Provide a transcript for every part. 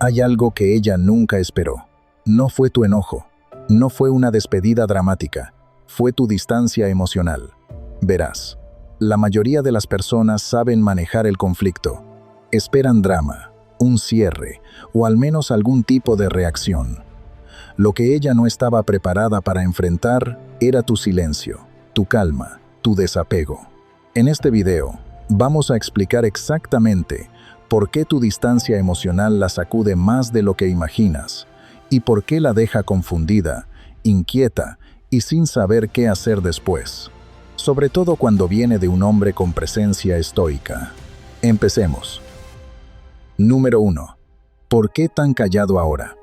Hay algo que ella nunca esperó. No fue tu enojo, no fue una despedida dramática, fue tu distancia emocional. Verás, la mayoría de las personas saben manejar el conflicto. Esperan drama, un cierre o al menos algún tipo de reacción. Lo que ella no estaba preparada para enfrentar era tu silencio, tu calma, tu desapego. En este video, vamos a explicar exactamente por qué tu distancia emocional la sacude más de lo que imaginas y por qué la deja confundida, inquieta y sin saber qué hacer después. Sobre todo cuando viene de un hombre con presencia estoica. Empecemos. Número 1. ¿Por qué tan callado ahora?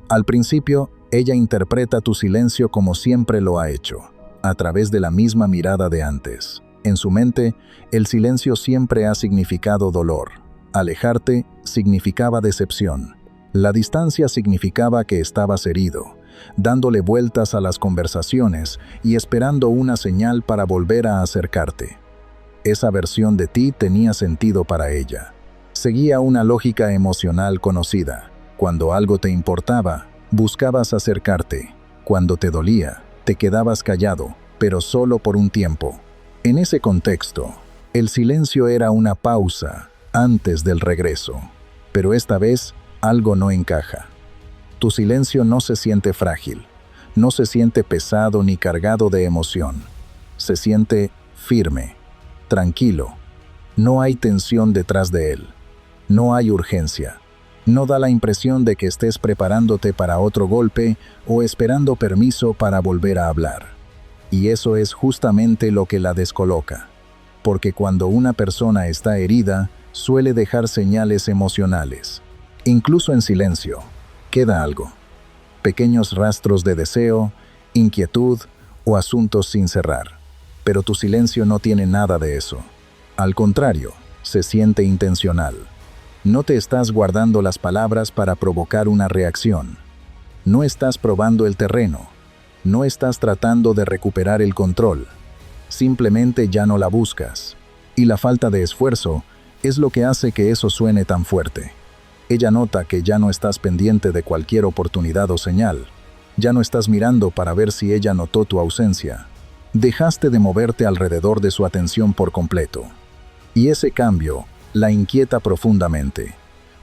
Al principio, ella interpreta tu silencio como siempre lo ha hecho, a través de la misma mirada de antes. En su mente, el silencio siempre ha significado dolor. Alejarte significaba decepción. La distancia significaba que estabas herido, dándole vueltas a las conversaciones y esperando una señal para volver a acercarte. Esa versión de ti tenía sentido para ella. Seguía una lógica emocional conocida. Cuando algo te importaba, buscabas acercarte. Cuando te dolía, te quedabas callado, pero solo por un tiempo. En ese contexto, el silencio era una pausa antes del regreso. Pero esta vez, algo no encaja. Tu silencio no se siente frágil, no se siente pesado ni cargado de emoción. Se siente firme, tranquilo. No hay tensión detrás de él. No hay urgencia. No da la impresión de que estés preparándote para otro golpe o esperando permiso para volver a hablar. Y eso es justamente lo que la descoloca. Porque cuando una persona está herida, suele dejar señales emocionales. Incluso en silencio, queda algo. Pequeños rastros de deseo, inquietud o asuntos sin cerrar. Pero tu silencio no tiene nada de eso. Al contrario, se siente intencional. No te estás guardando las palabras para provocar una reacción. No estás probando el terreno. No estás tratando de recuperar el control. Simplemente ya no la buscas. Y la falta de esfuerzo es lo que hace que eso suene tan fuerte. Ella nota que ya no estás pendiente de cualquier oportunidad o señal. Ya no estás mirando para ver si ella notó tu ausencia. Dejaste de moverte alrededor de su atención por completo. Y ese cambio la inquieta profundamente,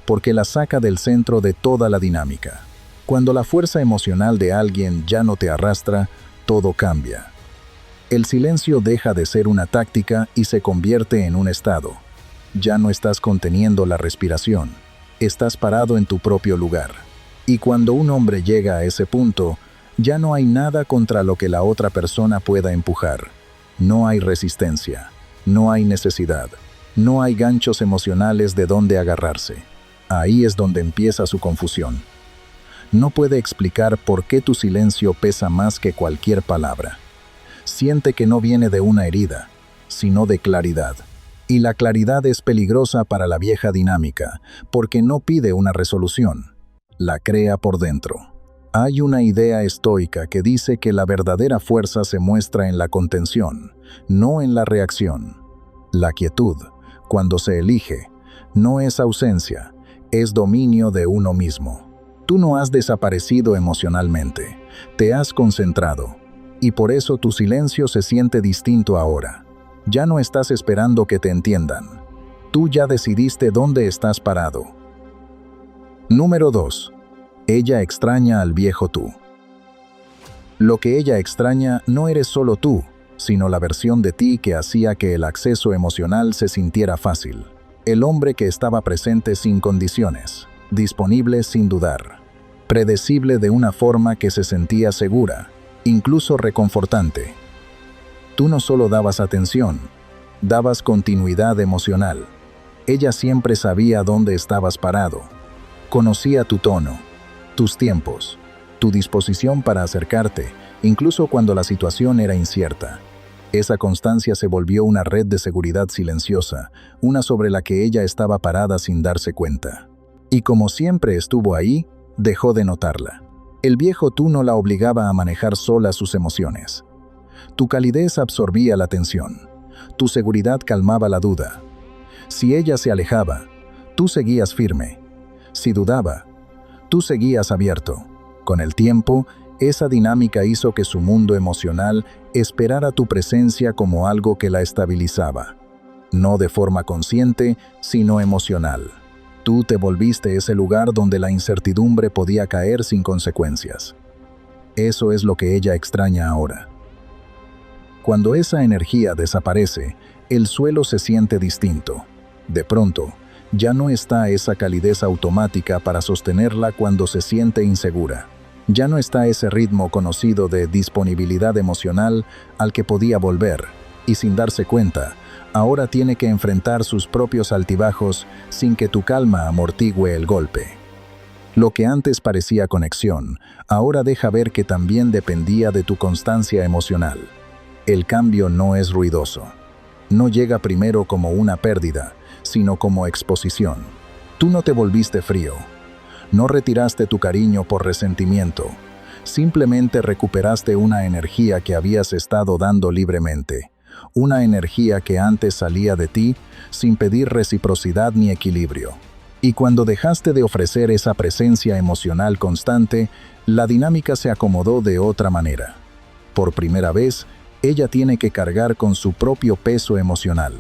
porque la saca del centro de toda la dinámica. Cuando la fuerza emocional de alguien ya no te arrastra, todo cambia. El silencio deja de ser una táctica y se convierte en un estado. Ya no estás conteniendo la respiración, estás parado en tu propio lugar. Y cuando un hombre llega a ese punto, ya no hay nada contra lo que la otra persona pueda empujar. No hay resistencia, no hay necesidad, no hay ganchos emocionales de donde agarrarse. Ahí es donde empieza su confusión. No puede explicar por qué tu silencio pesa más que cualquier palabra. Siente que no viene de una herida, sino de claridad. Y la claridad es peligrosa para la vieja dinámica, porque no pide una resolución, la crea por dentro. Hay una idea estoica que dice que la verdadera fuerza se muestra en la contención, no en la reacción. La quietud, cuando se elige, no es ausencia, es dominio de uno mismo. Tú no has desaparecido emocionalmente, te has concentrado, y por eso tu silencio se siente distinto ahora. Ya no estás esperando que te entiendan. Tú ya decidiste dónde estás parado. Número 2. Ella extraña al viejo tú. Lo que ella extraña no eres solo tú, sino la versión de ti que hacía que el acceso emocional se sintiera fácil. El hombre que estaba presente sin condiciones, disponible sin dudar, predecible de una forma que se sentía segura, incluso reconfortante. Tú no solo dabas atención, dabas continuidad emocional. Ella siempre sabía dónde estabas parado. Conocía tu tono, tus tiempos, tu disposición para acercarte, incluso cuando la situación era incierta. Esa constancia se volvió una red de seguridad silenciosa, una sobre la que ella estaba parada sin darse cuenta. Y como siempre estuvo ahí, dejó de notarla. El viejo tú no la obligaba a manejar sola sus emociones. Tu calidez absorbía la tensión. Tu seguridad calmaba la duda. Si ella se alejaba, tú seguías firme. Si dudaba, tú seguías abierto. Con el tiempo, esa dinámica hizo que su mundo emocional esperara tu presencia como algo que la estabilizaba. No de forma consciente, sino emocional. Tú te volviste ese lugar donde la incertidumbre podía caer sin consecuencias. Eso es lo que ella extraña ahora. Cuando esa energía desaparece, el suelo se siente distinto. De pronto, ya no está esa calidez automática para sostenerla cuando se siente insegura. Ya no está ese ritmo conocido de disponibilidad emocional al que podía volver, y sin darse cuenta, ahora tiene que enfrentar sus propios altibajos sin que tu calma amortigüe el golpe. Lo que antes parecía conexión, ahora deja ver que también dependía de tu constancia emocional. El cambio no es ruidoso. No llega primero como una pérdida, sino como exposición. Tú no te volviste frío. No retiraste tu cariño por resentimiento. Simplemente recuperaste una energía que habías estado dando libremente. Una energía que antes salía de ti sin pedir reciprocidad ni equilibrio. Y cuando dejaste de ofrecer esa presencia emocional constante, la dinámica se acomodó de otra manera. Por primera vez, ella tiene que cargar con su propio peso emocional.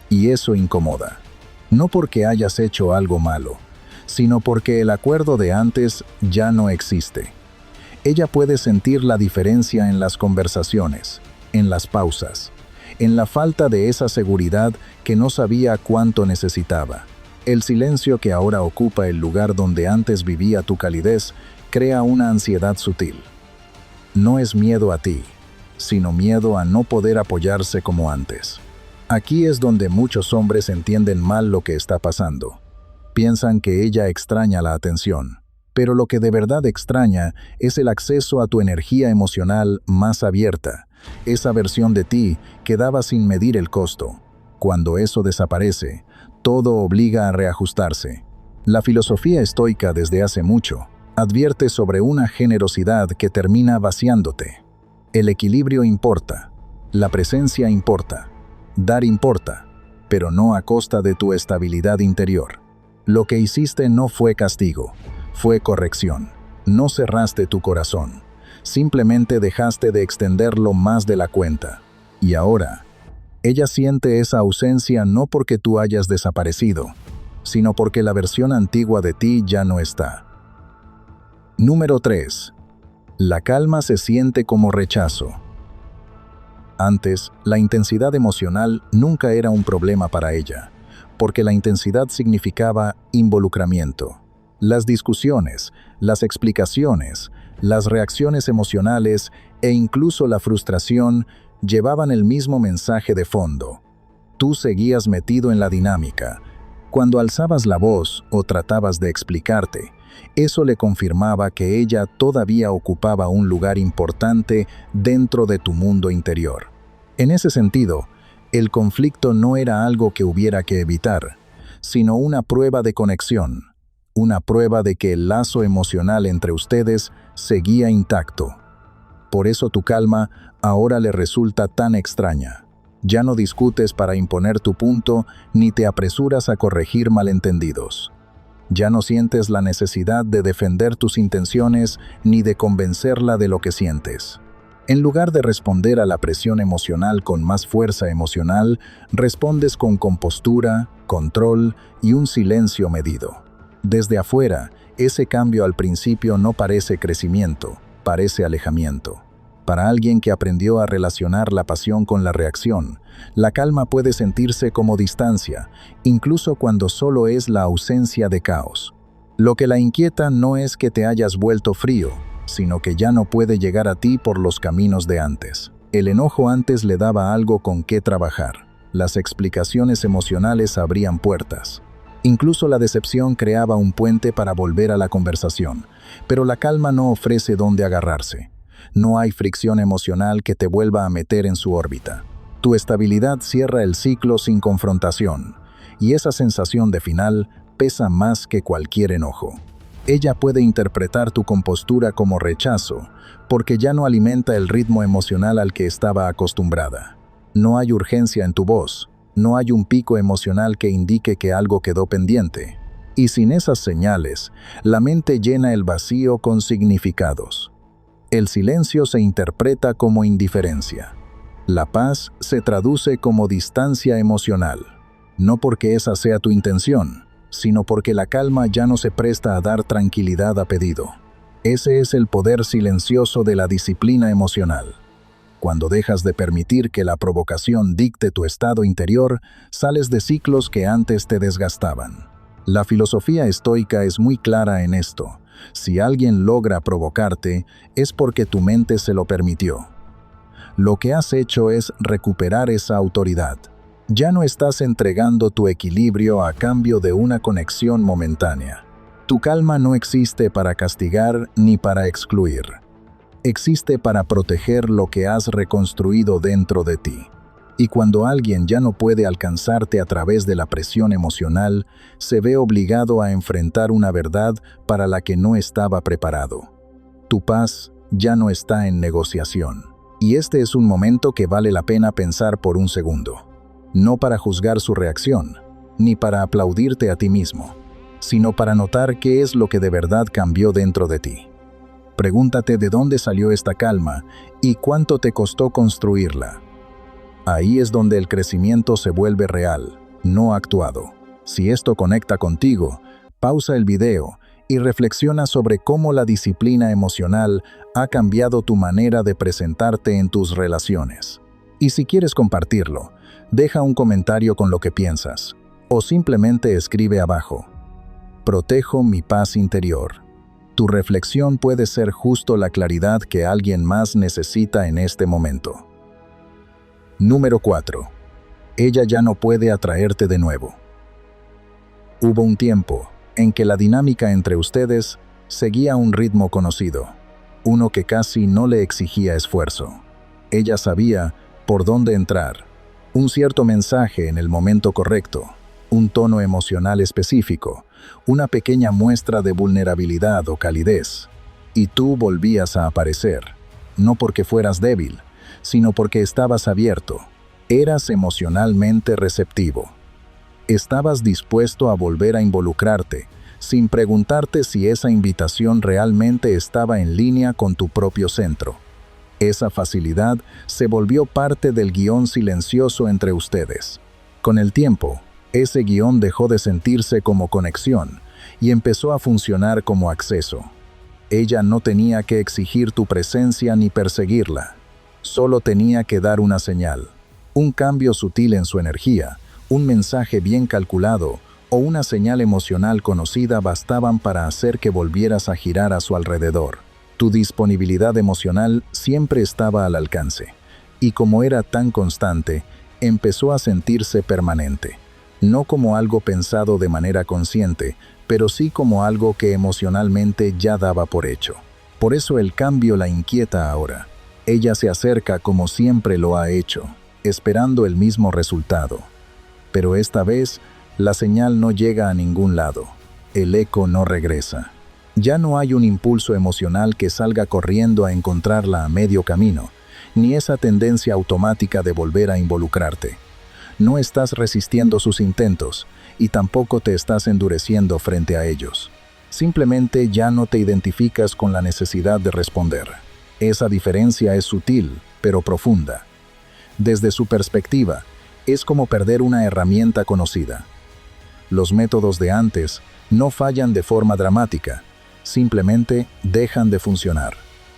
Y eso incomoda. No porque hayas hecho algo malo, sino porque el acuerdo de antes ya no existe. Ella puede sentir la diferencia en las conversaciones, en las pausas, en la falta de esa seguridad que no sabía cuánto necesitaba. El silencio que ahora ocupa el lugar donde antes vivía tu calidez crea una ansiedad sutil. No es miedo a ti, sino miedo a no poder apoyarse como antes. Aquí es donde muchos hombres entienden mal lo que está pasando. Piensan que ella extraña la atención, pero lo que de verdad extraña es el acceso a tu energía emocional más abierta, esa versión de ti que daba sin medir el costo. Cuando eso desaparece, todo obliga a reajustarse. La filosofía estoica desde hace mucho advierte sobre una generosidad que termina vaciándote. El equilibrio importa, la presencia importa, dar importa, pero no a costa de tu estabilidad interior. Lo que hiciste no fue castigo, fue corrección. No cerraste tu corazón, simplemente dejaste de extenderlo más de la cuenta. Y ahora, ella siente esa ausencia no porque tú hayas desaparecido, sino porque la versión antigua de ti ya no está. Número 3. La calma se siente como rechazo. Antes, la intensidad emocional nunca era un problema para ella, porque la intensidad significaba involucramiento. Las discusiones, las explicaciones, las reacciones emocionales e incluso la frustración llevaban el mismo mensaje de fondo. Tú seguías metido en la dinámica. Cuando alzabas la voz o tratabas de explicarte, eso le confirmaba que ella todavía ocupaba un lugar importante dentro de tu mundo interior. En ese sentido, el conflicto no era algo que hubiera que evitar, sino una prueba de conexión, una prueba de que el lazo emocional entre ustedes seguía intacto. Por eso tu calma ahora le resulta tan extraña. Ya no discutes para imponer tu punto ni te apresuras a corregir malentendidos. Ya no sientes la necesidad de defender tus intenciones ni de convencerla de lo que sientes. En lugar de responder a la presión emocional con más fuerza emocional, respondes con compostura, control y un silencio medido. Desde afuera, ese cambio al principio no parece crecimiento, parece alejamiento. Para alguien que aprendió a relacionar la pasión con la reacción, la calma puede sentirse como distancia, incluso cuando solo es la ausencia de caos. Lo que la inquieta no es que te hayas vuelto frío, sino que ya no puede llegar a ti por los caminos de antes. El enojo antes le daba algo con qué trabajar. Las explicaciones emocionales abrían puertas. Incluso la decepción creaba un puente para volver a la conversación, pero la calma no ofrece dónde agarrarse. No hay fricción emocional que te vuelva a meter en su órbita. Tu estabilidad cierra el ciclo sin confrontación, y esa sensación de final pesa más que cualquier enojo. Ella puede interpretar tu compostura como rechazo, porque ya no alimenta el ritmo emocional al que estaba acostumbrada. No hay urgencia en tu voz, no hay un pico emocional que indique que algo quedó pendiente. Y sin esas señales, la mente llena el vacío con significados. El silencio se interpreta como indiferencia. La paz se traduce como distancia emocional. No porque esa sea tu intención, sino porque la calma ya no se presta a dar tranquilidad a pedido. Ese es el poder silencioso de la disciplina emocional. Cuando dejas de permitir que la provocación dicte tu estado interior, sales de ciclos que antes te desgastaban. La filosofía estoica es muy clara en esto. Si alguien logra provocarte, es porque tu mente se lo permitió. Lo que has hecho es recuperar esa autoridad. Ya no estás entregando tu equilibrio a cambio de una conexión momentánea. Tu calma no existe para castigar ni para excluir. Existe para proteger lo que has reconstruido dentro de ti. Y cuando alguien ya no puede alcanzarte a través de la presión emocional, se ve obligado a enfrentar una verdad para la que no estaba preparado. Tu paz ya no está en negociación. Y este es un momento que vale la pena pensar por un segundo. No para juzgar su reacción, ni para aplaudirte a ti mismo, sino para notar qué es lo que de verdad cambió dentro de ti. Pregúntate de dónde salió esta calma y cuánto te costó construirla. Ahí es donde el crecimiento se vuelve real, no actuado. Si esto conecta contigo, pausa el video y reflexiona sobre cómo la disciplina emocional ha cambiado tu manera de presentarte en tus relaciones. Y si quieres compartirlo, deja un comentario con lo que piensas, o simplemente escribe abajo: protejo mi paz interior. Tu reflexión puede ser justo la claridad que alguien más necesita en este momento. Número 4. Ella ya no puede atraerte de nuevo. Hubo un tiempo en que la dinámica entre ustedes seguía un ritmo conocido, uno que casi no le exigía esfuerzo. Ella sabía por dónde entrar, un cierto mensaje en el momento correcto, un tono emocional específico, una pequeña muestra de vulnerabilidad o calidez, y tú volvías a aparecer, no porque fueras débil, sino porque estabas abierto, eras emocionalmente receptivo. Estabas dispuesto a volver a involucrarte, sin preguntarte si esa invitación realmente estaba en línea con tu propio centro. Esa facilidad se volvió parte del guión silencioso entre ustedes. Con el tiempo, ese guión dejó de sentirse como conexión y empezó a funcionar como acceso. Ella no tenía que exigir tu presencia ni perseguirla. Solo tenía que dar una señal, un cambio sutil en su energía, un mensaje bien calculado o una señal emocional conocida bastaban para hacer que volvieras a girar a su alrededor. Tu disponibilidad emocional siempre estaba al alcance, y como era tan constante, empezó a sentirse permanente. No como algo pensado de manera consciente, pero sí como algo que emocionalmente ya daba por hecho. Por eso el cambio la inquieta ahora. Ella se acerca como siempre lo ha hecho, esperando el mismo resultado. Pero esta vez, la señal no llega a ningún lado. El eco no regresa. Ya no hay un impulso emocional que salga corriendo a encontrarla a medio camino, ni esa tendencia automática de volver a involucrarte. No estás resistiendo sus intentos, y tampoco te estás endureciendo frente a ellos. Simplemente ya no te identificas con la necesidad de responder. Esa diferencia es sutil, pero profunda. Desde su perspectiva, es como perder una herramienta conocida. Los métodos de antes no fallan de forma dramática, simplemente dejan de funcionar.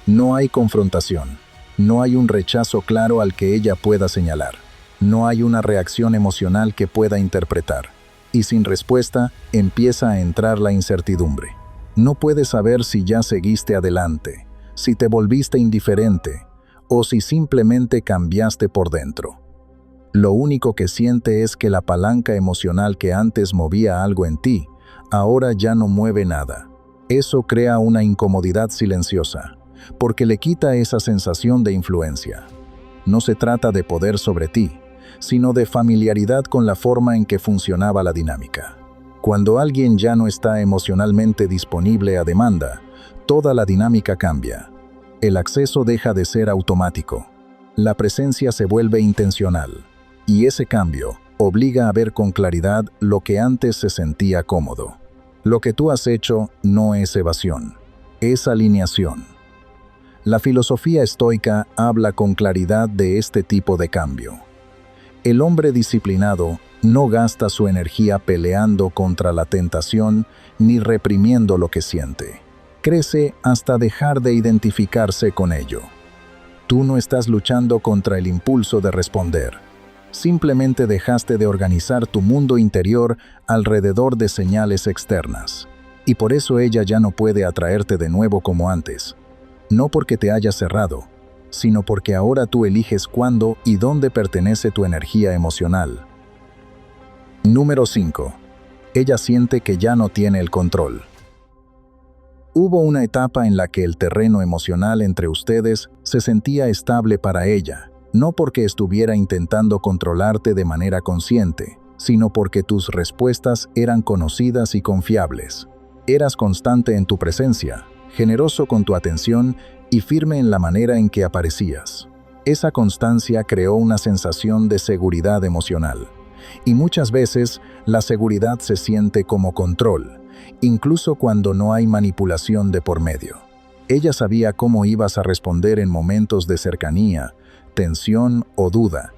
No hay confrontación, no hay un rechazo claro al que ella pueda señalar, no hay una reacción emocional que pueda interpretar. Y sin respuesta, empieza a entrar la incertidumbre. No puedes saber si ya seguiste adelante, si te volviste indiferente o si simplemente cambiaste por dentro. Lo único que siente es que la palanca emocional que antes movía algo en ti, ahora ya no mueve nada. Eso crea una incomodidad silenciosa, porque le quita esa sensación de influencia. No se trata de poder sobre ti, sino de familiaridad con la forma en que funcionaba la dinámica. Cuando alguien ya no está emocionalmente disponible a demanda, toda la dinámica cambia. El acceso deja de ser automático. La presencia se vuelve intencional. Y ese cambio obliga a ver con claridad lo que antes se sentía cómodo. Lo que tú has hecho no es evasión, es alineación. La filosofía estoica habla con claridad de este tipo de cambio. El hombre disciplinado no gasta su energía peleando contra la tentación ni reprimiendo lo que siente. Crece hasta dejar de identificarse con ello. Tú no estás luchando contra el impulso de responder. Simplemente dejaste de organizar tu mundo interior alrededor de señales externas. Y por eso ella ya no puede atraerte de nuevo como antes. No porque te hayas cerrado, sino porque ahora tú eliges cuándo y dónde pertenece tu energía emocional. Número 5. Ella siente que ya no tiene el control. Hubo una etapa en la que el terreno emocional entre ustedes se sentía estable para ella, no porque estuviera intentando controlarte de manera consciente, sino porque tus respuestas eran conocidas y confiables. Eras constante en tu presencia, generoso con tu atención y firme en la manera en que aparecías. Esa constancia creó una sensación de seguridad emocional. Y muchas veces la seguridad se siente como control, incluso cuando no hay manipulación de por medio. Ella sabía cómo ibas a responder en momentos de cercanía, tensión o duda,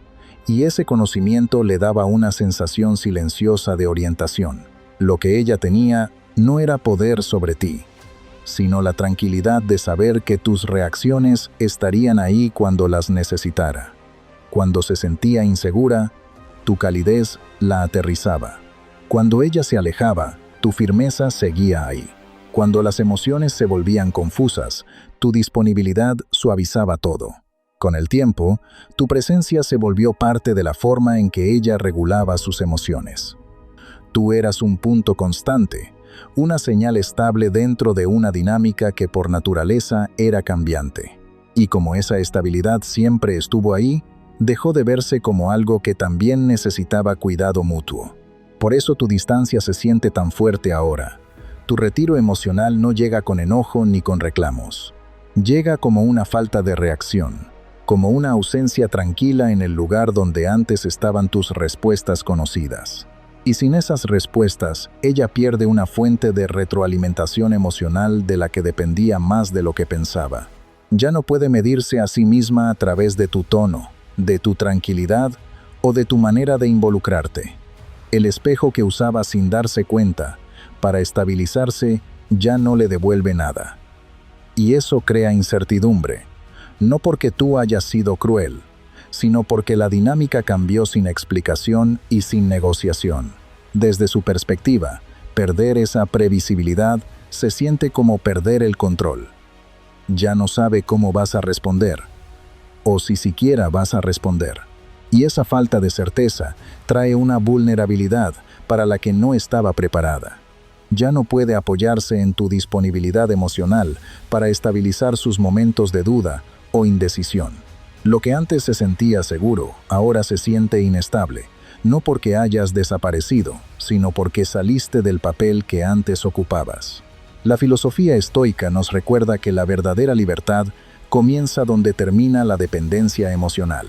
y ese conocimiento le daba una sensación silenciosa de orientación. Lo que ella tenía no era poder sobre ti, sino la tranquilidad de saber que tus reacciones estarían ahí cuando las necesitara. Cuando se sentía insegura, tu calidez la aterrizaba. Cuando ella se alejaba, tu firmeza seguía ahí. Cuando las emociones se volvían confusas, tu disponibilidad suavizaba todo. Con el tiempo, tu presencia se volvió parte de la forma en que ella regulaba sus emociones. Tú eras un punto constante, una señal estable dentro de una dinámica que por naturaleza era cambiante. Y como esa estabilidad siempre estuvo ahí, dejó de verse como algo que también necesitaba cuidado mutuo. Por eso tu distancia se siente tan fuerte ahora. Tu retiro emocional no llega con enojo ni con reclamos. Llega como una falta de reacción, como una ausencia tranquila en el lugar donde antes estaban tus respuestas conocidas. Y sin esas respuestas, ella pierde una fuente de retroalimentación emocional de la que dependía más de lo que pensaba. Ya no puede medirse a sí misma a través de tu tono, de tu tranquilidad o de tu manera de involucrarte. El espejo que usaba sin darse cuenta para estabilizarse ya no le devuelve nada. Y eso crea incertidumbre, no porque tú hayas sido cruel, sino porque la dinámica cambió sin explicación y sin negociación. Desde su perspectiva, perder esa previsibilidad se siente como perder el control. Ya no sabe cómo vas a responder, o si siquiera vas a responder. Y esa falta de certeza trae una vulnerabilidad para la que no estaba preparada. Ya no puede apoyarse en tu disponibilidad emocional para estabilizar sus momentos de duda o indecisión. Lo que antes se sentía seguro, ahora se siente inestable, no porque hayas desaparecido, sino porque saliste del papel que antes ocupabas. La filosofía estoica nos recuerda que la verdadera libertad comienza donde termina la dependencia emocional.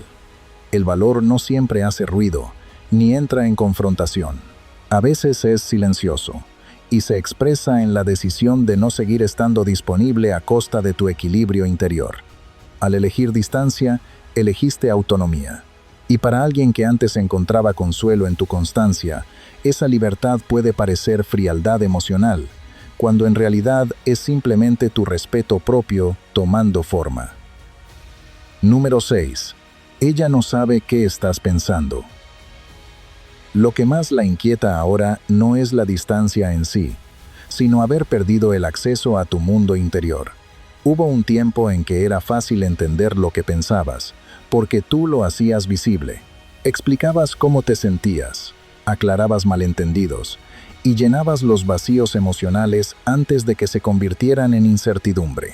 El valor no siempre hace ruido, ni entra en confrontación. A veces es silencioso, y se expresa en la decisión de no seguir estando disponible a costa de tu equilibrio interior. Al elegir distancia, elegiste autonomía. Y para alguien que antes encontraba consuelo en tu constancia, esa libertad puede parecer frialdad emocional, cuando en realidad es simplemente tu respeto propio tomando forma. Número 6. Ella no sabe qué estás pensando. Lo que más la inquieta ahora no es la distancia en sí, sino haber perdido el acceso a tu mundo interior. Hubo un tiempo en que era fácil entender lo que pensabas, porque tú lo hacías visible. Explicabas cómo te sentías, aclarabas malentendidos y llenabas los vacíos emocionales antes de que se convirtieran en incertidumbre.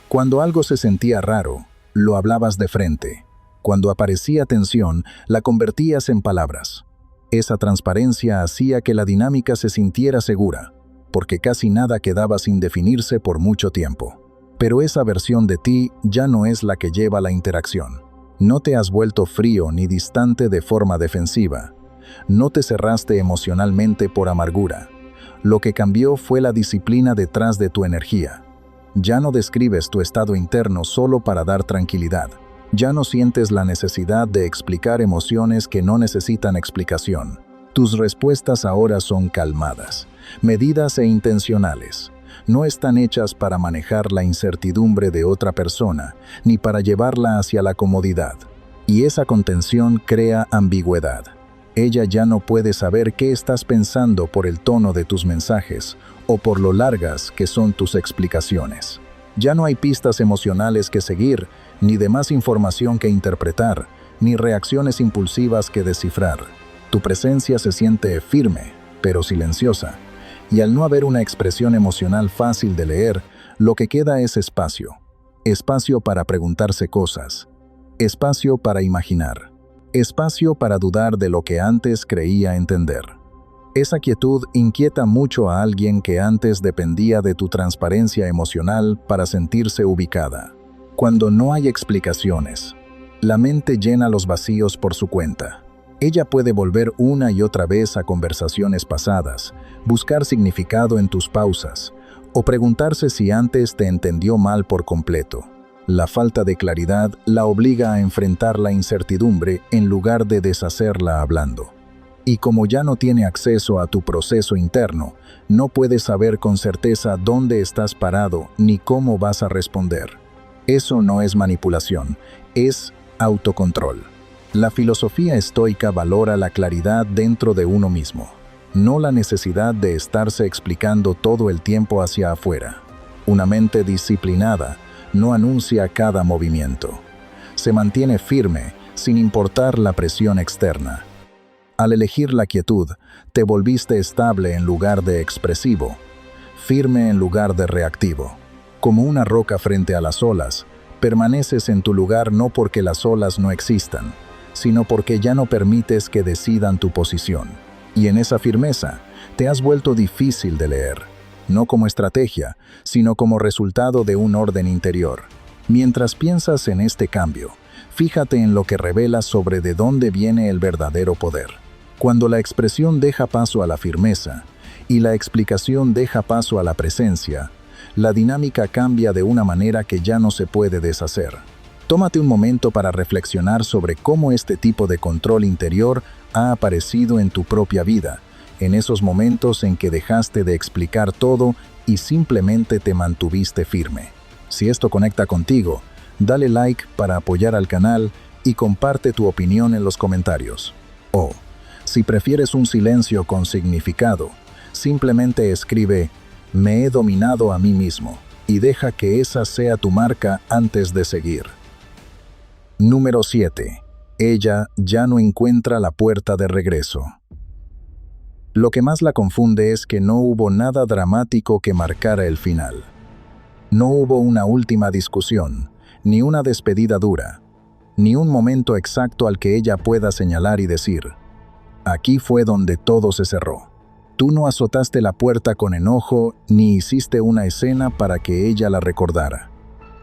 Cuando algo se sentía raro, lo hablabas de frente. Cuando aparecía tensión, la convertías en palabras. Esa transparencia hacía que la dinámica se sintiera segura, porque casi nada quedaba sin definirse por mucho tiempo. Pero esa versión de ti ya no es la que lleva la interacción. No te has vuelto frío ni distante de forma defensiva. No te cerraste emocionalmente por amargura. Lo que cambió fue la disciplina detrás de tu energía. Ya no describes tu estado interno solo para dar tranquilidad. Ya no sientes la necesidad de explicar emociones que no necesitan explicación. Tus respuestas ahora son calmadas, medidas e intencionales. No están hechas para manejar la incertidumbre de otra persona, ni para llevarla hacia la comodidad. Y esa contención crea ambigüedad. Ella ya no puede saber qué estás pensando por el tono de tus mensajes o por lo largas que son tus explicaciones. Ya no hay pistas emocionales que seguir, ni demás información que interpretar, ni reacciones impulsivas que descifrar. Tu presencia se siente firme, pero silenciosa. Y al no haber una expresión emocional fácil de leer, lo que queda es espacio. Espacio para preguntarse cosas. Espacio para imaginar. Espacio para dudar de lo que antes creía entender. Esa quietud inquieta mucho a alguien que antes dependía de tu transparencia emocional para sentirse ubicada. Cuando no hay explicaciones, la mente llena los vacíos por su cuenta. Ella puede volver una y otra vez a conversaciones pasadas, buscar significado en tus pausas, o preguntarse si antes te entendió mal por completo. La falta de claridad la obliga a enfrentar la incertidumbre en lugar de deshacerla hablando. Y como ya no tiene acceso a tu proceso interno, no puedes saber con certeza dónde estás parado ni cómo vas a responder. Eso no es manipulación, es autocontrol. La filosofía estoica valora la claridad dentro de uno mismo, no la necesidad de estarse explicando todo el tiempo hacia afuera. Una mente disciplinada no anuncia cada movimiento. Se mantiene firme sin importar la presión externa. Al elegir la quietud, te volviste estable en lugar de expresivo, firme en lugar de reactivo. Como una roca frente a las olas, permaneces en tu lugar no porque las olas no existan, sino porque ya no permites que decidan tu posición. Y en esa firmeza, te has vuelto difícil de leer, no como estrategia, sino como resultado de un orden interior. Mientras piensas en este cambio, fíjate en lo que revela sobre de dónde viene el verdadero poder. Cuando la expresión deja paso a la firmeza y la explicación deja paso a la presencia, la dinámica cambia de una manera que ya no se puede deshacer. Tómate un momento para reflexionar sobre cómo este tipo de control interior ha aparecido en tu propia vida, en esos momentos en que dejaste de explicar todo y simplemente te mantuviste firme. Si esto conecta contigo, dale like para apoyar al canal y comparte tu opinión en los comentarios. O, si prefieres un silencio con significado, simplemente escribe "Me he dominado a mí mismo" y deja que esa sea tu marca antes de seguir. Número 7. Ella ya no encuentra la puerta de regreso. Lo que más la confunde es que no hubo nada dramático que marcara el final. No hubo una última discusión, ni una despedida dura, ni un momento exacto al que ella pueda señalar y decir: aquí fue donde todo se cerró. Tú no azotaste la puerta con enojo, ni hiciste una escena para que ella la recordara.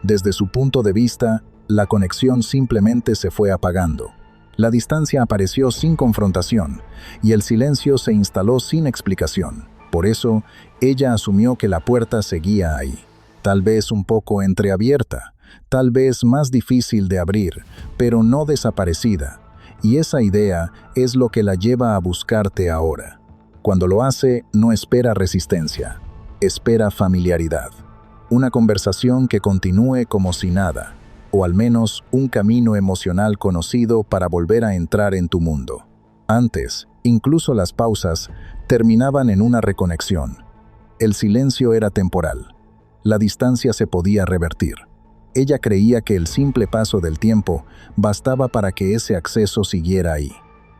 Desde su punto de vista, la conexión simplemente se fue apagando. La distancia apareció sin confrontación, y el silencio se instaló sin explicación. Por eso, ella asumió que la puerta seguía ahí. Tal vez un poco entreabierta, tal vez más difícil de abrir, pero no desaparecida. Y esa idea es lo que la lleva a buscarte ahora. Cuando lo hace, no espera resistencia, espera familiaridad. Una conversación que continúe como si nada, o al menos un camino emocional conocido para volver a entrar en tu mundo. Antes, incluso las pausas terminaban en una reconexión. El silencio era temporal. La distancia se podía revertir. Ella creía que el simple paso del tiempo bastaba para que ese acceso siguiera ahí.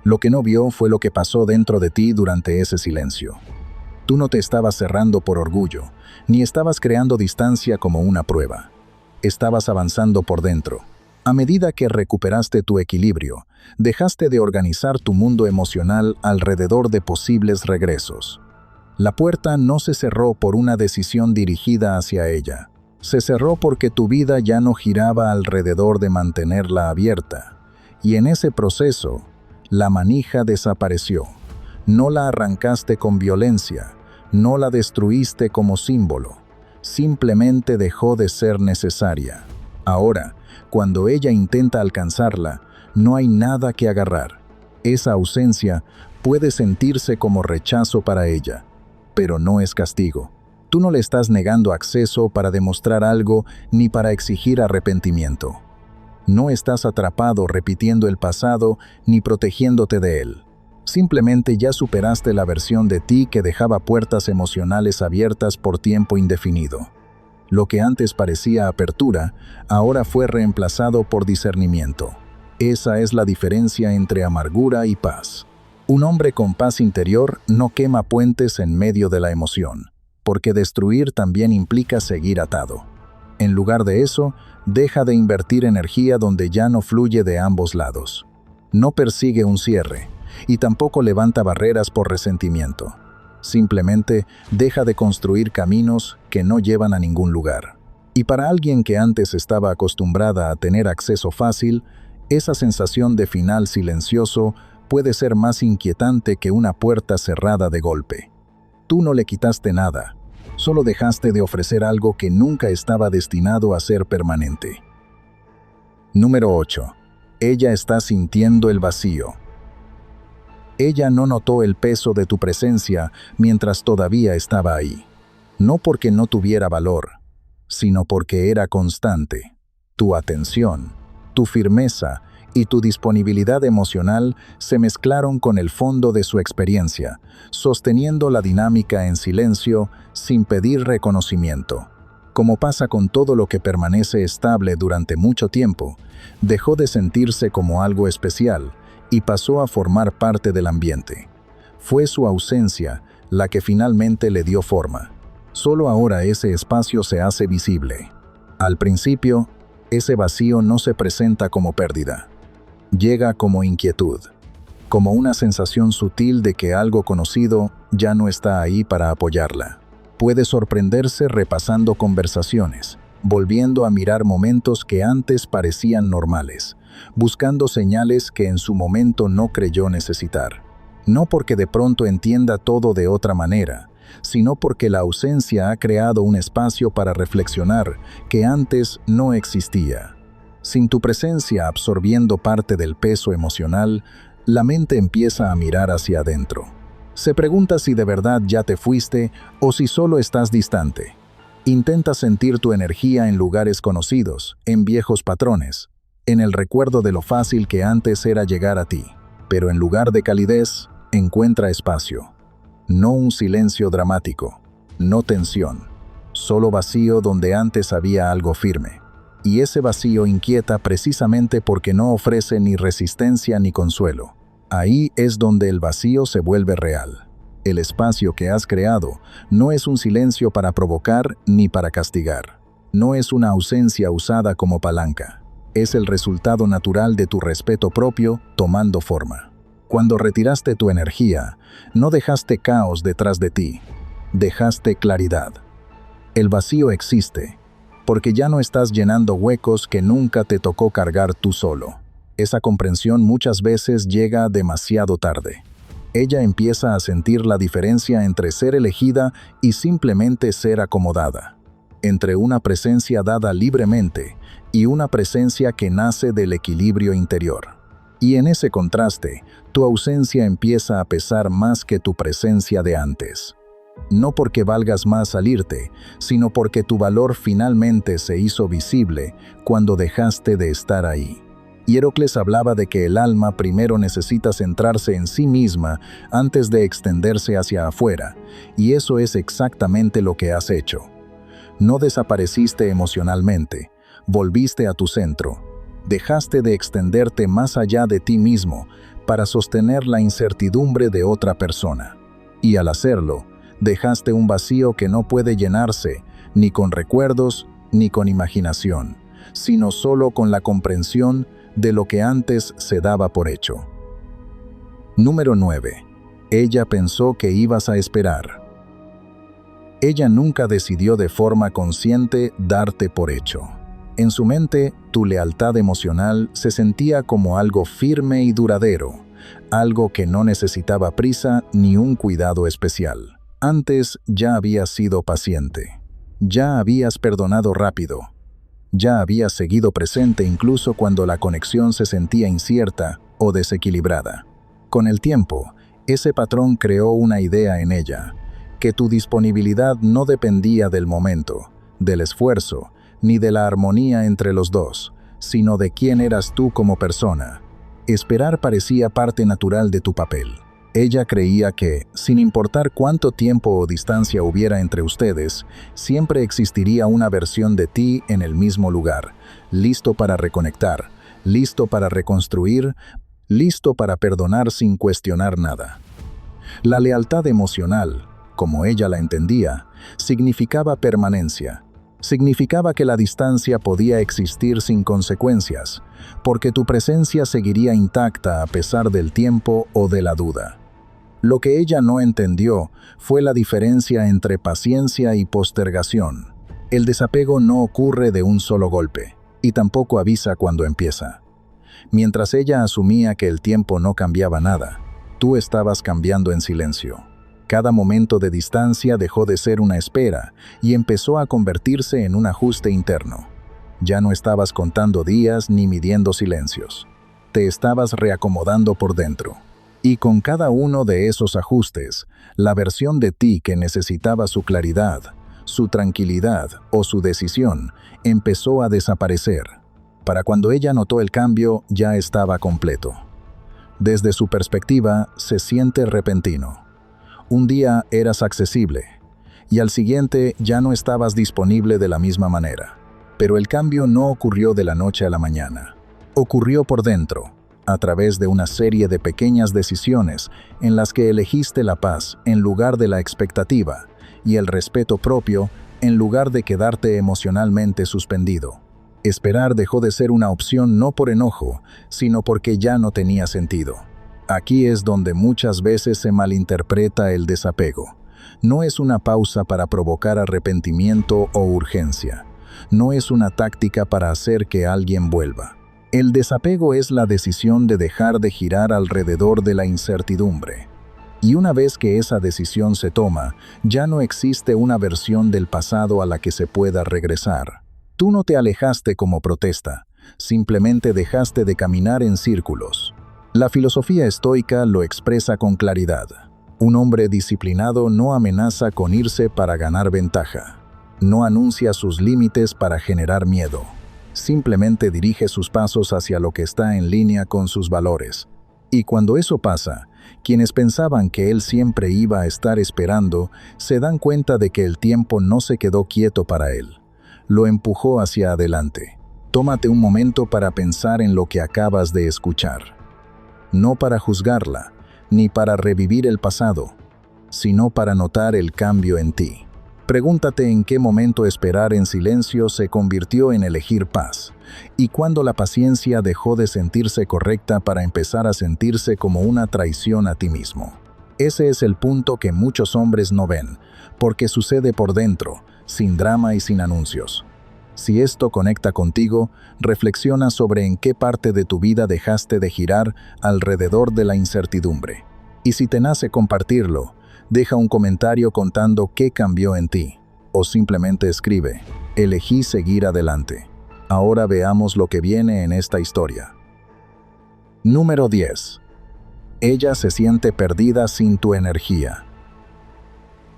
Lo que no vio fue lo que pasó dentro de ti durante ese silencio. Tú no te estabas cerrando por orgullo, ni estabas creando distancia como una prueba. Estabas avanzando por dentro. A medida que recuperaste tu equilibrio, dejaste de organizar tu mundo emocional alrededor de posibles regresos. La puerta no se cerró por una decisión dirigida hacia ella. Se cerró porque tu vida ya no giraba alrededor de mantenerla abierta. Y en ese proceso, la manija desapareció. No la arrancaste con violencia, No la destruiste como símbolo, simplemente dejó de ser necesaria. Ahora, cuando ella intenta alcanzarla, no hay nada que agarrar. Esa ausencia puede sentirse como rechazo para ella, pero no es castigo. Tú no le estás negando acceso para demostrar algo ni para exigir arrepentimiento. No estás atrapado repitiendo el pasado ni protegiéndote de él. Simplemente ya superaste la versión de ti que dejaba puertas emocionales abiertas por tiempo indefinido. Lo que antes parecía apertura, ahora fue reemplazado por discernimiento. Esa es la diferencia entre amargura y paz. Un hombre con paz interior no quema puentes en medio de la emoción, porque destruir también implica seguir atado. En lugar de eso, deja de invertir energía donde ya no fluye de ambos lados. No persigue un cierre, y tampoco levanta barreras por resentimiento. Simplemente deja de construir caminos que no llevan a ningún lugar. Y para alguien que antes estaba acostumbrada a tener acceso fácil, esa sensación de final silencioso puede ser más inquietante que una puerta cerrada de golpe. Tú no le quitaste nada, solo dejaste de ofrecer algo que nunca estaba destinado a ser permanente. Número 8. Ella está sintiendo el vacío. Ella no notó el peso de tu presencia mientras todavía estaba ahí. No porque no tuviera valor, sino porque era constante. Tu atención, tu firmeza y tu disponibilidad emocional se mezclaron con el fondo de su experiencia, sosteniendo la dinámica en silencio sin pedir reconocimiento. Como pasa con todo lo que permanece estable durante mucho tiempo, dejó de sentirse como algo especial y pasó a formar parte del ambiente. Fue su ausencia la que finalmente le dio forma. Solo ahora ese espacio se hace visible. Al principio, ese vacío no se presenta como pérdida. Llega como inquietud, como una sensación sutil de que algo conocido ya no está ahí para apoyarla. Puede sorprenderse repasando conversaciones, volviendo a mirar momentos que antes parecían normales, buscando señales que en su momento no creyó necesitar. No porque de pronto entienda todo de otra manera, sino porque la ausencia ha creado un espacio para reflexionar que antes no existía. Sin tu presencia absorbiendo parte del peso emocional, la mente empieza a mirar hacia adentro. Se pregunta si de verdad ya te fuiste o si solo estás distante. Intenta sentir tu energía en lugares conocidos, en viejos patrones, en el recuerdo de lo fácil que antes era llegar a ti. Pero en lugar de calidez, encuentra espacio. No un silencio dramático, no tensión, solo vacío donde antes había algo firme. Y ese vacío inquieta precisamente porque no ofrece ni resistencia ni consuelo. Ahí es donde el vacío se vuelve real. El espacio que has creado no es un silencio para provocar ni para castigar. No es una ausencia usada como palanca. Es el resultado natural de tu respeto propio tomando forma. Cuando retiraste tu energía, no dejaste caos detrás de ti, dejaste claridad. El vacío existe, porque ya no estás llenando huecos que nunca te tocó cargar tú solo. Esa comprensión muchas veces llega demasiado tarde. Ella empieza a sentir la diferencia entre ser elegida y simplemente ser acomodada, entre una presencia dada libremente y una presencia que nace del equilibrio interior. Y en ese contraste, tu ausencia empieza a pesar más que tu presencia de antes. No porque valgas más al irte, sino porque tu valor finalmente se hizo visible cuando dejaste de estar ahí. Hierocles hablaba de que el alma primero necesita centrarse en sí misma antes de extenderse hacia afuera, y eso es exactamente lo que has hecho. No desapareciste emocionalmente, volviste a tu centro. Dejaste de extenderte más allá de ti mismo para sostener la incertidumbre de otra persona. Y al hacerlo, dejaste un vacío que no puede llenarse ni con recuerdos ni con imaginación, sino solo con la comprensión de lo que antes se daba por hecho. Número 9. Ella pensó que ibas a esperar. Ella nunca decidió de forma consciente darte por hecho. En su mente, tu lealtad emocional se sentía como algo firme y duradero, algo que no necesitaba prisa ni un cuidado especial. Antes ya habías sido paciente, ya habías perdonado rápido, ya habías seguido presente incluso cuando la conexión se sentía incierta o desequilibrada. Con el tiempo, ese patrón creó una idea en ella, que tu disponibilidad no dependía del momento, del esfuerzo, ni de la armonía entre los dos, sino de quién eras tú como persona. Esperar parecía parte natural de tu papel. Ella creía que, sin importar cuánto tiempo o distancia hubiera entre ustedes, siempre existiría una versión de ti en el mismo lugar, listo para reconectar, listo para reconstruir, listo para perdonar sin cuestionar nada. La lealtad emocional, como ella la entendía, significaba permanencia. Significaba que la distancia podía existir sin consecuencias, porque tu presencia seguiría intacta a pesar del tiempo o de la duda. Lo que ella no entendió fue la diferencia entre paciencia y postergación. El desapego no ocurre de un solo golpe, y tampoco avisa cuando empieza. Mientras ella asumía que el tiempo no cambiaba nada, tú estabas cambiando en silencio. Cada momento de distancia dejó de ser una espera y empezó a convertirse en un ajuste interno. Ya no estabas contando días ni midiendo silencios. Te estabas reacomodando por dentro. Y con cada uno de esos ajustes, la versión de ti que necesitaba su claridad, su tranquilidad o su decisión empezó a desaparecer. Para cuando ella notó el cambio, ya estaba completo. Desde su perspectiva, se siente repentino. Un día eras accesible, y al siguiente ya no estabas disponible de la misma manera. Pero el cambio no ocurrió de la noche a la mañana. Ocurrió por dentro, a través de una serie de pequeñas decisiones en las que elegiste la paz en lugar de la expectativa y el respeto propio en lugar de quedarte emocionalmente suspendido. Esperar dejó de ser una opción no por enojo, sino porque ya no tenía sentido. Aquí es donde muchas veces se malinterpreta el desapego. No es una pausa para provocar arrepentimiento o urgencia. No es una táctica para hacer que alguien vuelva. El desapego es la decisión de dejar de girar alrededor de la incertidumbre. Y una vez que esa decisión se toma, ya no existe una versión del pasado a la que se pueda regresar. Tú no te alejaste como protesta, simplemente dejaste de caminar en círculos. La filosofía estoica lo expresa con claridad. Un hombre disciplinado no amenaza con irse para ganar ventaja. No anuncia sus límites para generar miedo. Simplemente dirige sus pasos hacia lo que está en línea con sus valores. Y cuando eso pasa, quienes pensaban que él siempre iba a estar esperando, se dan cuenta de que el tiempo no se quedó quieto para él. Lo empujó hacia adelante. Tómate un momento para pensar en lo que acabas de escuchar. No para juzgarla, ni para revivir el pasado, sino para notar el cambio en ti. Pregúntate en qué momento esperar en silencio se convirtió en elegir paz, y cuándo la paciencia dejó de sentirse correcta para empezar a sentirse como una traición a ti mismo. Ese es el punto que muchos hombres no ven, porque sucede por dentro, sin drama y sin anuncios. Si esto conecta contigo, reflexiona sobre en qué parte de tu vida dejaste de girar alrededor de la incertidumbre. Y si te nace compartirlo, deja un comentario contando qué cambió en ti. O simplemente escribe, elegí seguir adelante. Ahora veamos lo que viene en esta historia. Número 10. Ella se siente perdida sin tu energía.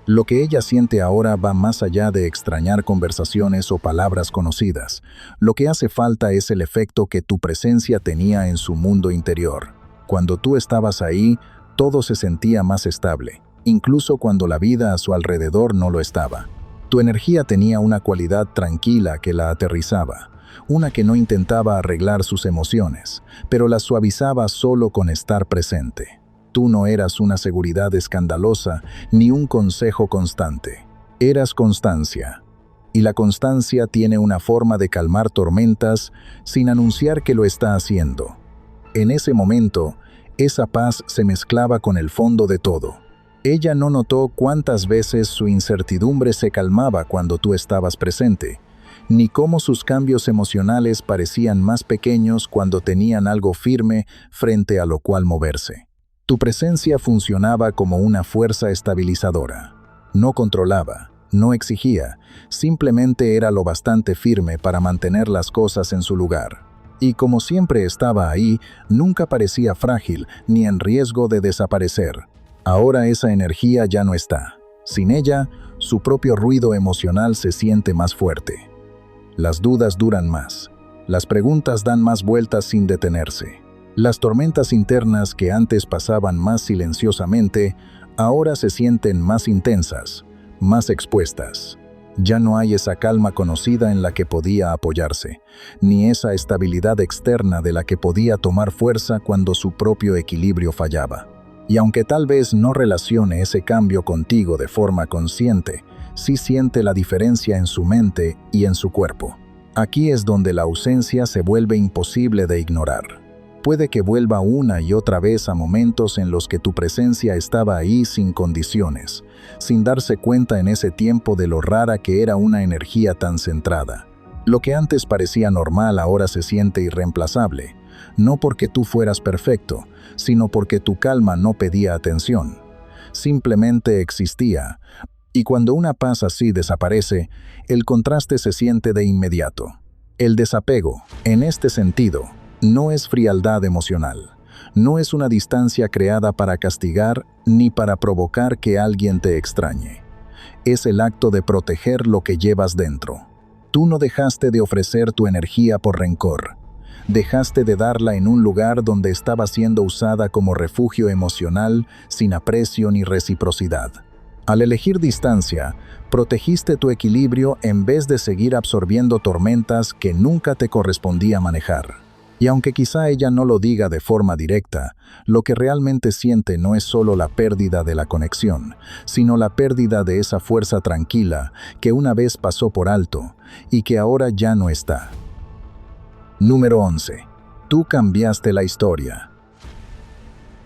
Lo que ella siente ahora va más allá de extrañar conversaciones o palabras conocidas. Lo que hace falta es el efecto que tu presencia tenía en su mundo interior. Cuando tú estabas ahí, todo se sentía más estable, incluso cuando la vida a su alrededor no lo estaba. Tu energía tenía una cualidad tranquila que la aterrizaba, una que no intentaba arreglar sus emociones, pero las suavizaba solo con estar presente. Tú no eras una seguridad escandalosa ni un consejo constante. Eras constancia. Y la constancia tiene una forma de calmar tormentas sin anunciar que lo está haciendo. En ese momento, esa paz se mezclaba con el fondo de todo. Ella no notó cuántas veces su incertidumbre se calmaba cuando tú estabas presente, ni cómo sus cambios emocionales parecían más pequeños cuando tenían algo firme frente a lo cual moverse. Tu presencia funcionaba como una fuerza estabilizadora. No controlaba, no exigía, simplemente era lo bastante firme para mantener las cosas en su lugar. Y como siempre estaba ahí, nunca parecía frágil ni en riesgo de desaparecer. Ahora esa energía ya no está. Sin ella, su propio ruido emocional se siente más fuerte. Las dudas duran más. Las preguntas dan más vueltas sin detenerse. Las tormentas internas que antes pasaban más silenciosamente, ahora se sienten más intensas, más expuestas. Ya no hay esa calma conocida en la que podía apoyarse, ni esa estabilidad externa de la que podía tomar fuerza cuando su propio equilibrio fallaba. Y aunque tal vez no relacione ese cambio contigo de forma consciente, sí siente la diferencia en su mente y en su cuerpo. Aquí es donde la ausencia se vuelve imposible de ignorar. Puede que vuelva una y otra vez a momentos en los que tu presencia estaba ahí sin condiciones, sin darse cuenta en ese tiempo de lo rara que era una energía tan centrada. Lo que antes parecía normal ahora se siente irreemplazable, no porque tú fueras perfecto, sino porque tu calma no pedía atención. Simplemente existía, y cuando una paz así desaparece, el contraste se siente de inmediato. El desapego, en este sentido, no es frialdad emocional, no es una distancia creada para castigar ni para provocar que alguien te extrañe. Es el acto de proteger lo que llevas dentro. Tú no dejaste de ofrecer tu energía por rencor. Dejaste de darla en un lugar donde estaba siendo usada como refugio emocional sin aprecio ni reciprocidad. Al elegir distancia, protegiste tu equilibrio en vez de seguir absorbiendo tormentas que nunca te correspondía manejar. Y aunque quizá ella no lo diga de forma directa, lo que realmente siente no es solo la pérdida de la conexión, sino la pérdida de esa fuerza tranquila que una vez pasó por alto y que ahora ya no está. Número 11. Tú cambiaste la historia.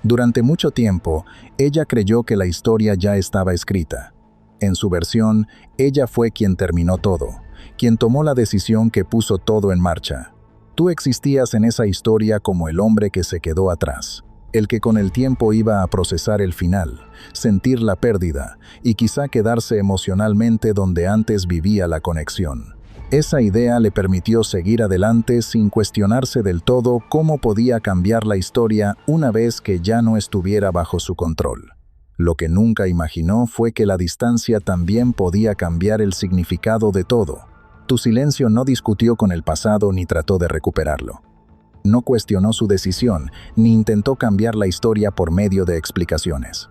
Durante mucho tiempo, ella creyó que la historia ya estaba escrita. En su versión, ella fue quien terminó todo, quien tomó la decisión que puso todo en marcha. Tú existías en esa historia como el hombre que se quedó atrás, el que con el tiempo iba a procesar el final, sentir la pérdida y quizá quedarse emocionalmente donde antes vivía la conexión. Esa idea le permitió seguir adelante sin cuestionarse del todo cómo podía cambiar la historia una vez que ya no estuviera bajo su control. Lo que nunca imaginó fue que la distancia también podía cambiar el significado de todo. Tu silencio no discutió con el pasado ni trató de recuperarlo. No cuestionó su decisión, ni intentó cambiar la historia por medio de explicaciones.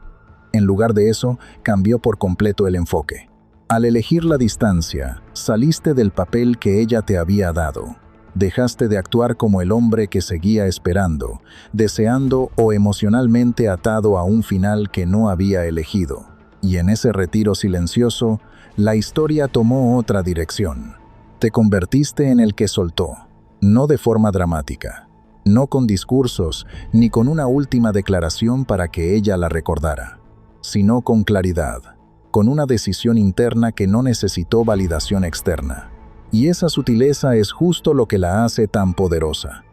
En lugar de eso, cambió por completo el enfoque. Al elegir la distancia, saliste del papel que ella te había dado. Dejaste de actuar como el hombre que seguía esperando, deseando o emocionalmente atado a un final que no había elegido. Y en ese retiro silencioso, la historia tomó otra dirección. Te convertiste en el que soltó, no de forma dramática, no con discursos ni con una última declaración para que ella la recordara, sino con claridad, con una decisión interna que no necesitó validación externa. Y esa sutileza es justo lo que la hace tan poderosa.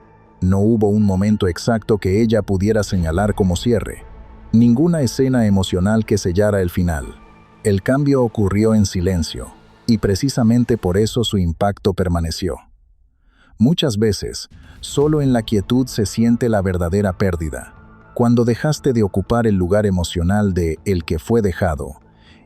No hubo un momento exacto que ella pudiera señalar como cierre, ninguna escena emocional que sellara el final. El cambio ocurrió en silencio, y precisamente por eso su impacto permaneció. Muchas veces, solo en la quietud se siente la verdadera pérdida. Cuando dejaste de ocupar el lugar emocional de el que fue dejado,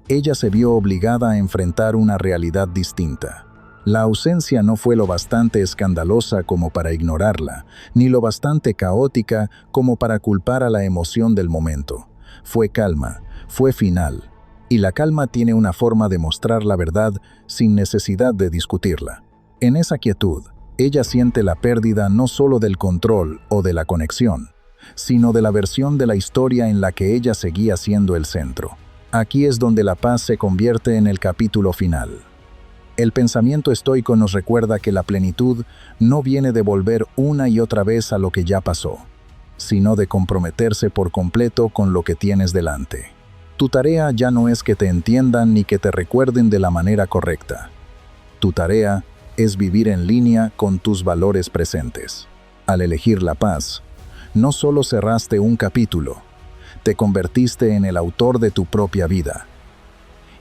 ella se vio obligada a enfrentar una realidad distinta. La ausencia no fue lo bastante escandalosa como para ignorarla, ni lo bastante caótica como para culpar a la emoción del momento. Fue calma, fue final. Y la calma tiene una forma de mostrar la verdad sin necesidad de discutirla. En esa quietud, ella siente la pérdida no solo del control o de la conexión, sino de la versión de la historia en la que ella seguía siendo el centro. Aquí es donde la paz se convierte en el capítulo final. El pensamiento estoico nos recuerda que la plenitud no viene de volver una y otra vez a lo que ya pasó, sino de comprometerse por completo con lo que tienes delante. Tu tarea ya no es que te entiendan ni que te recuerden de la manera correcta. Tu tarea es vivir en línea con tus valores presentes. Al elegir la paz, no solo cerraste un capítulo, te convertiste en el autor de tu propia vida.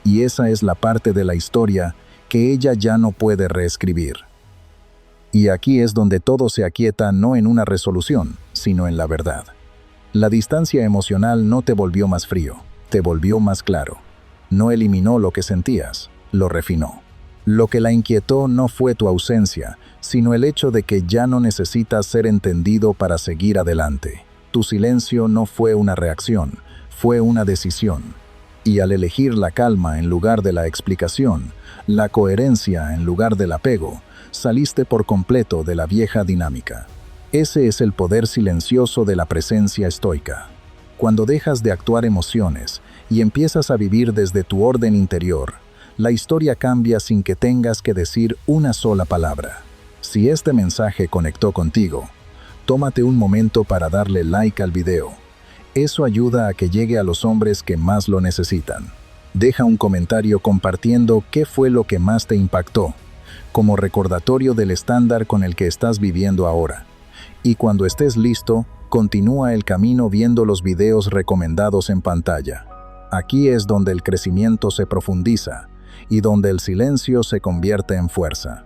Y esa es la parte de la historia que ella ya no puede reescribir. Y aquí es donde todo se aquieta, no en una resolución, sino en la verdad. La distancia emocional no te volvió más frío, te volvió más claro. No eliminó lo que sentías, lo refinó. Lo que la inquietó no fue tu ausencia, sino el hecho de que ya no necesitas ser entendido para seguir adelante. Tu silencio no fue una reacción, fue una decisión. Y al elegir la calma en lugar de la explicación, la coherencia en lugar del apego, saliste por completo de la vieja dinámica. Ese es el poder silencioso de la presencia estoica. Cuando dejas de actuar emociones y empiezas a vivir desde tu orden interior, la historia cambia sin que tengas que decir una sola palabra. Si este mensaje conectó contigo, tómate un momento para darle like al video. Eso ayuda a que llegue a los hombres que más lo necesitan. Deja un comentario compartiendo qué fue lo que más te impactó, como recordatorio del estándar con el que estás viviendo ahora. Y cuando estés listo, continúa el camino viendo los videos recomendados en pantalla. Aquí es donde el crecimiento se profundiza y donde el silencio se convierte en fuerza.